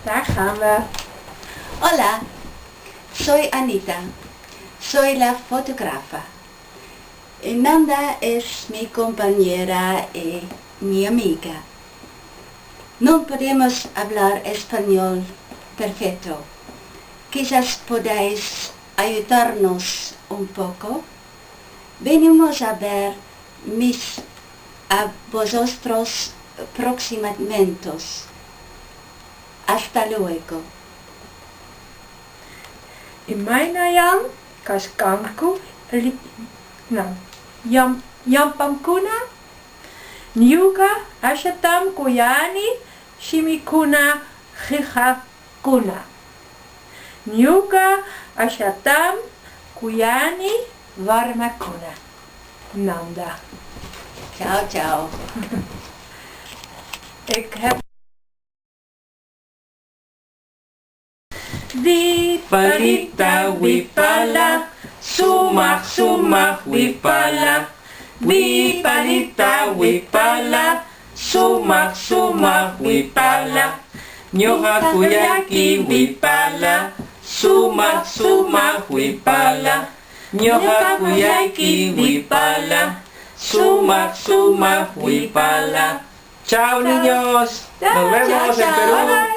Daar gaan we. Hola, soy Anita. Soy la fotógrafa. Nanda es mi compañera y mi amiga. No podemos hablar español perfecto. Quizás podáis ayudarnos un poco. Venimos a ver a vosotros próximamente. Hasta luego. Imaynayam kaskanku yampamkuna Nyuka ashatam kuyani shimikuna kuna. Nyuka ashatam kuyani varmakuna. Nanda. Ciao, ciao. Ik heb Vipalita wipala, sumak sumak wipala. Vipalita wipala, sumak sumak wipala. Nyoha kuyaki wipala, sumak sumak wipala. Nyoha kuyaki wipala, sumak sumak wipala. Chao niños, nos vemos en Perú.